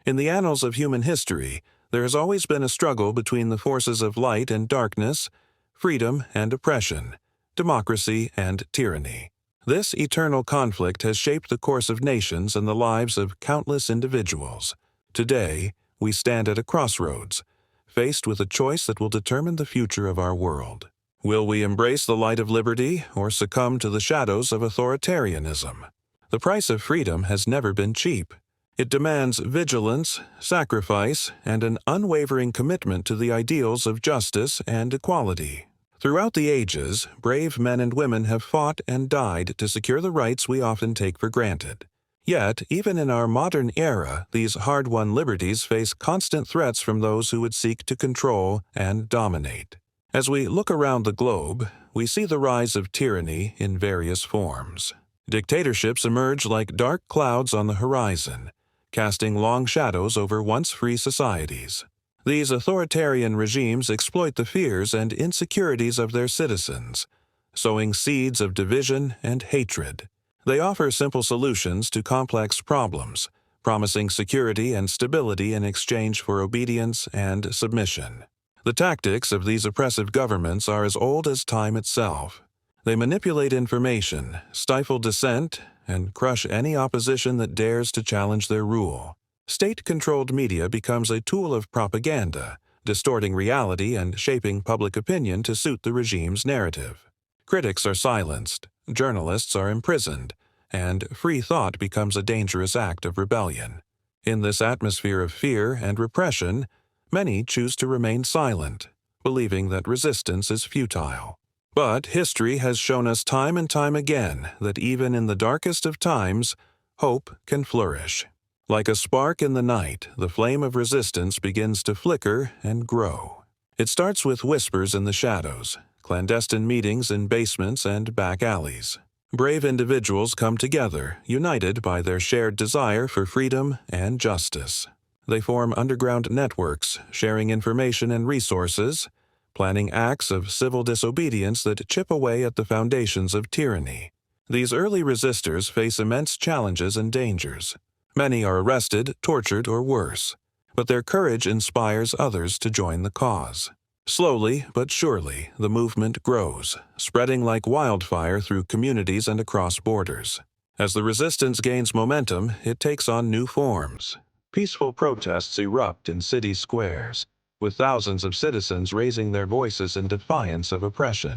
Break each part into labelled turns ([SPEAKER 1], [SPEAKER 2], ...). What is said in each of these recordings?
[SPEAKER 1] In the annals of human history, there has always been a struggle between the forces of light and darkness, freedom and oppression, democracy and tyranny. This eternal conflict has shaped the course of nations and the lives of countless individuals. Today, we stand at a crossroads, faced with a choice that will determine the future of our world. Will we embrace the light of liberty or succumb to the shadows of authoritarianism? The price of freedom has never been cheap. It demands vigilance, sacrifice, and an unwavering commitment to the ideals of justice and equality. Throughout the ages, brave men and women have fought and died to secure the rights we often take for granted. Yet, even in our modern era, these hard-won liberties face constant threats from those who would seek to control and dominate. As we look around the globe, we see the rise of tyranny in various forms. Dictatorships emerge like dark clouds on the horizon, casting long shadows over once free societies. These authoritarian regimes exploit the fears and insecurities of their citizens, sowing seeds of division and hatred. They offer simple solutions to complex problems, promising security and stability in exchange for obedience and submission. The tactics of these oppressive governments are as old as time itself. They manipulate information, stifle dissent, and crush any opposition that dares to challenge their rule. State-controlled media becomes a tool of propaganda, distorting reality and shaping public opinion to suit the regime's narrative. Critics are silenced, journalists are imprisoned, and free thought becomes a dangerous act of rebellion. In this atmosphere of fear and repression, many choose to remain silent, believing that resistance is futile. But history has shown us time and time again that even in the darkest of times, hope can flourish. Like a spark in the night, the flame of resistance begins to flicker and grow. It starts with whispers in the shadows, clandestine meetings in basements and back alleys. Brave individuals come together, united by their shared desire for freedom and justice. They form underground networks, sharing information and resources, planning acts of civil disobedience that chip away at the foundations of tyranny. These early resistors face immense challenges and dangers. Many are arrested, tortured, or worse, but their courage inspires others to join the cause. Slowly but surely, the movement grows, spreading like wildfire through communities and across borders. As the resistance gains momentum, it takes on new forms. Peaceful protests erupt in city squares, with thousands of citizens raising their voices in defiance of oppression.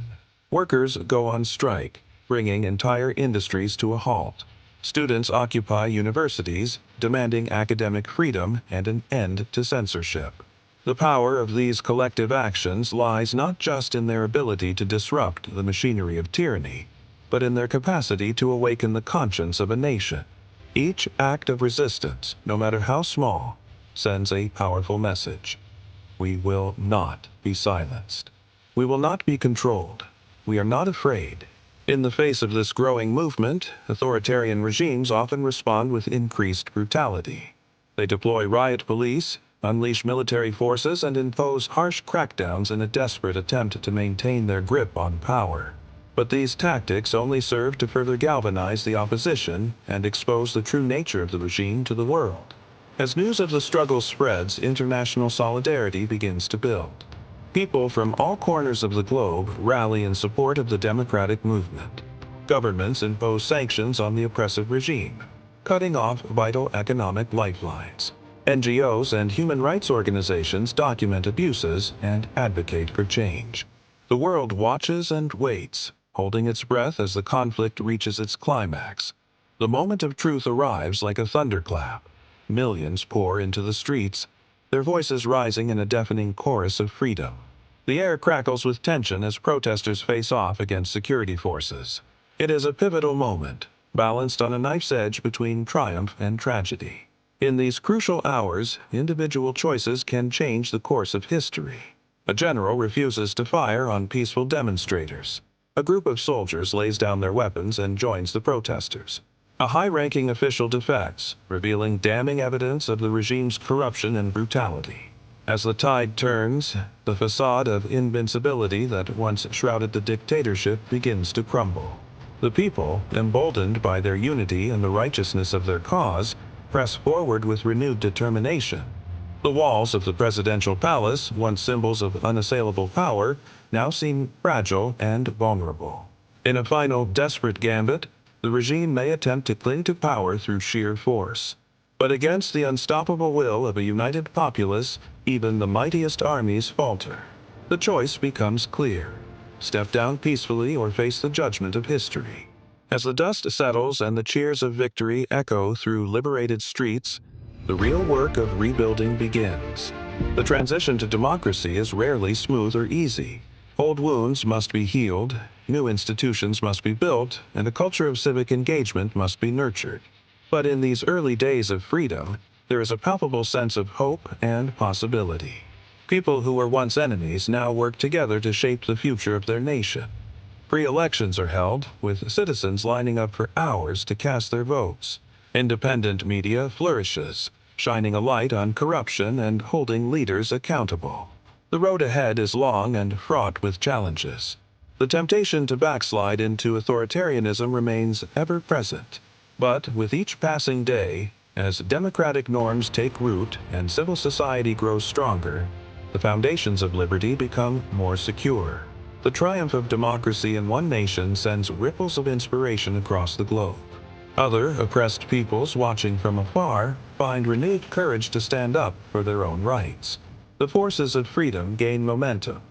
[SPEAKER 1] Workers go on strike, bringing entire industries to a halt. Students occupy universities, demanding academic freedom and an end to censorship. The power of these collective actions lies not just in their ability to disrupt the machinery of tyranny, but in their capacity to awaken the conscience of a nation. Each act of resistance, no matter how small, sends a powerful message. We will not be silenced. We will not be controlled. We are not afraid. In the face of this growing movement, authoritarian regimes often respond with increased brutality. They deploy riot police, unleash military forces, and impose harsh crackdowns in a desperate attempt to maintain their grip on power. But these tactics only serve to further galvanize the opposition and expose the true nature of the regime to the world. As news of the struggle spreads, international solidarity begins to build. People from all corners of the globe rally in support of the democratic movement. Governments impose sanctions on the oppressive regime, cutting off vital economic lifelines. NGOs and human rights organizations document abuses and advocate for change. The world watches and waits, holding its breath as the conflict reaches its climax. The moment of truth arrives like a thunderclap. Millions pour into the streets, their voices rising in a deafening chorus of freedom. The air crackles with tension as protesters face off against security forces. It is a pivotal moment, balanced on a knife's edge between triumph and tragedy. In these crucial hours, individual choices can change the course of history. A general refuses to fire on peaceful demonstrators. A group of soldiers lays down their weapons and joins the protesters. A high-ranking official defects, revealing damning evidence of the regime's corruption and brutality. As the tide turns, the facade of invincibility that once shrouded the dictatorship begins to crumble. The people, emboldened by their unity and the righteousness of their cause, press forward with renewed determination. The walls of the presidential palace, once symbols of unassailable power, now seem fragile and vulnerable. In a final desperate gambit, the regime may attempt to cling to power through sheer force. But against the unstoppable will of a united populace, even the mightiest armies falter. The choice becomes clear: step down peacefully or face the judgment of history. As the dust settles and the cheers of victory echo through liberated streets, the real work of rebuilding begins. The transition to democracy is rarely smooth or easy. Old wounds must be healed, new institutions must be built, and a culture of civic engagement must be nurtured. But in these early days of freedom, there is a palpable sense of hope and possibility. People who were once enemies now work together to shape the future of their nation. Free elections are held, with citizens lining up for hours to cast their votes. Independent media flourishes, shining a light on corruption and holding leaders accountable. The road ahead is long and fraught with challenges. The temptation to backslide into authoritarianism remains ever present. But with each passing day, as democratic norms take root and civil society grows stronger, the foundations of liberty become more secure. The triumph of democracy in one nation sends ripples of inspiration across the globe. Other oppressed peoples watching from afar find renewed courage to stand up for their own rights. The forces of freedom gain momentum,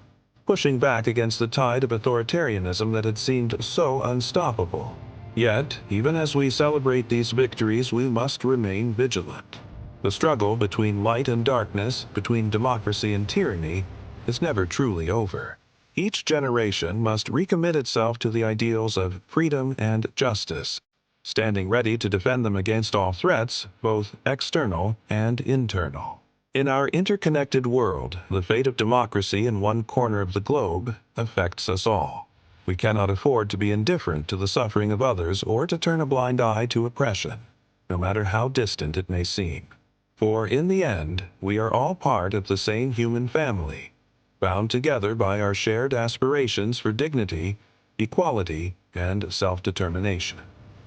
[SPEAKER 1] pushing back against the tide of authoritarianism that had seemed so unstoppable. Yet, even as we celebrate these victories, we must remain vigilant. The struggle between light and darkness, between democracy and tyranny, is never truly over. Each generation must recommit itself to the ideals of freedom and justice, standing ready to defend them against all threats, both external and internal. In our interconnected world, the fate of democracy in one corner of the globe affects us all. We cannot afford to be indifferent to the suffering of others or to turn a blind eye to oppression, no matter how distant it may seem. For in the end, we are all part of the same human family, bound together by our shared aspirations for dignity, equality, and self-determination.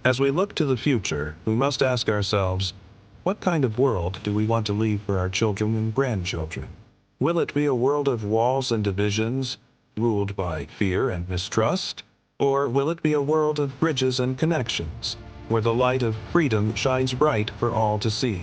[SPEAKER 1] As we look to the future, we must ask ourselves, what kind of world do we want to leave for our children and grandchildren? Will it be a world of walls and divisions, ruled by fear and mistrust? Or will it be a world of bridges and connections, where the light of freedom shines bright for all to see?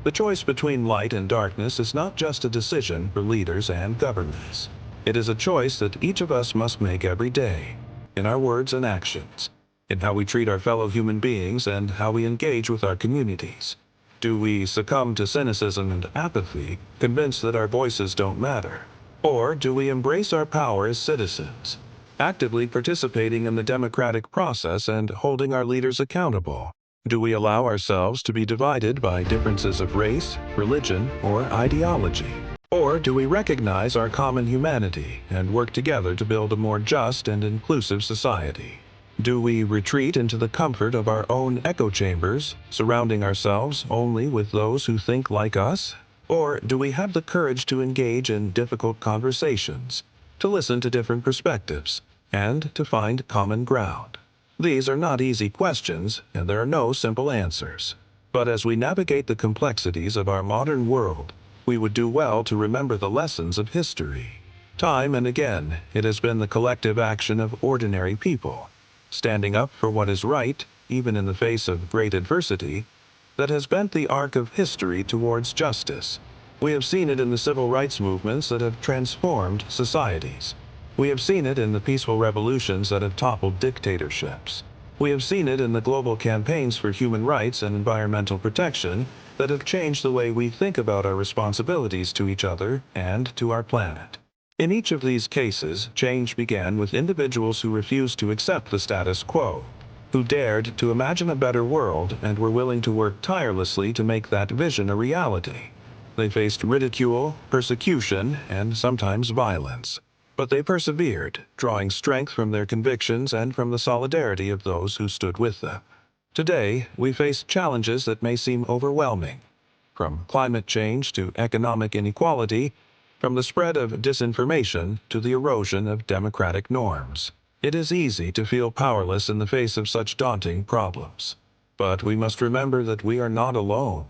[SPEAKER 1] The choice between light and darkness is not just a decision for leaders and governments. It is a choice that each of us must make every day, in our words and actions, in how we treat our fellow human beings and how we engage with our communities. Do we succumb to cynicism and apathy, convinced that our voices don't matter? Or do we embrace our power as citizens, actively participating in the democratic process and holding our leaders accountable? Do we allow ourselves to be divided by differences of race, religion, or ideology? Or do we recognize our common humanity and work together to build a more just and inclusive society? Do we retreat into the comfort of our own echo chambers, surrounding ourselves only with those who think like us? Or do we have the courage to engage in difficult conversations, to listen to different perspectives, and to find common ground? These are not easy questions, and there are no simple answers. But as we navigate the complexities of our modern world, we would do well to remember the lessons of history. Time and again, it has been the collective action of ordinary people, standing up for what is right, even in the face of great adversity, that has bent the arc of history towards justice. We have seen it in the civil rights movements that have transformed societies. We have seen it in the peaceful revolutions that have toppled dictatorships. We have seen it in the global campaigns for human rights and environmental protection that have changed the way we think about our responsibilities to each other and to our planet. In each of these cases, change began with individuals who refused to accept the status quo, who dared to imagine a better world and were willing to work tirelessly to make that vision a reality. They faced ridicule, persecution, and sometimes violence. But they persevered, drawing strength from their convictions and from the solidarity of those who stood with them. Today, we face challenges that may seem overwhelming, from climate change to economic inequality, from the spread of disinformation to the erosion of democratic norms. It is easy to feel powerless in the face of such daunting problems. But we must remember that we are not alone.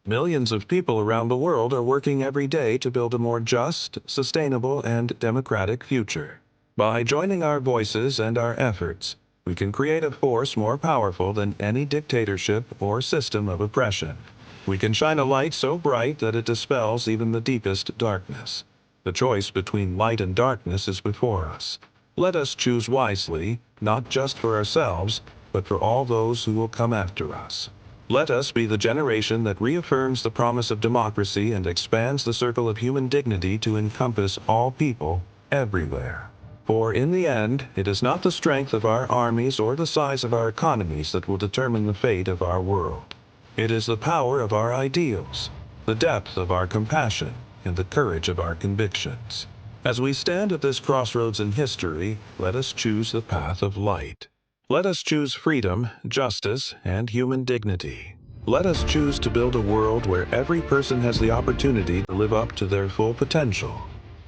[SPEAKER 1] Millions of people around the world are working every day to build a more just, sustainable, and democratic future. By joining our voices and our efforts, we can create a force more powerful than any dictatorship or system of oppression. We can shine a light so bright that it dispels even the deepest darkness. The choice between light and darkness is before us. Let us choose wisely, not just for ourselves, but for all those who will come after us. Let us be the generation that reaffirms the promise of democracy and expands the circle of human dignity to encompass all people, everywhere. For in the end, it is not the strength of our armies or the size of our economies that will determine the fate of our world. It is the power of our ideals, the depth of our compassion, and the courage of our convictions. As we stand at this crossroads in history, let us choose the path of light. Let us choose freedom, justice, and human dignity. Let us choose to build a world where every person has the opportunity to live up to their full potential,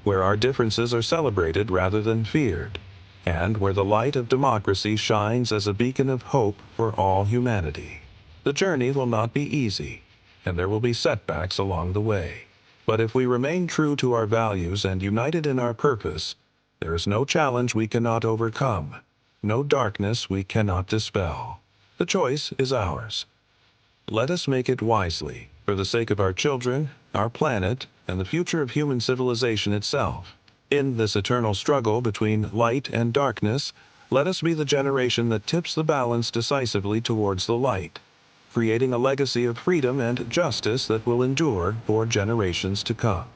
[SPEAKER 1] where our differences are celebrated rather than feared, and where the light of democracy shines as a beacon of hope for all humanity. The journey will not be easy, and there will be setbacks along the way. But if we remain true to our values and united in our purpose, there is no challenge we cannot overcome, no darkness we cannot dispel. The choice is ours. Let us make it wisely, for the sake of our children, our planet, and the future of human civilization itself. In this eternal struggle between light and darkness, let us be the generation that tips the balance decisively towards the light, creating a legacy of freedom and justice that will endure for generations to come.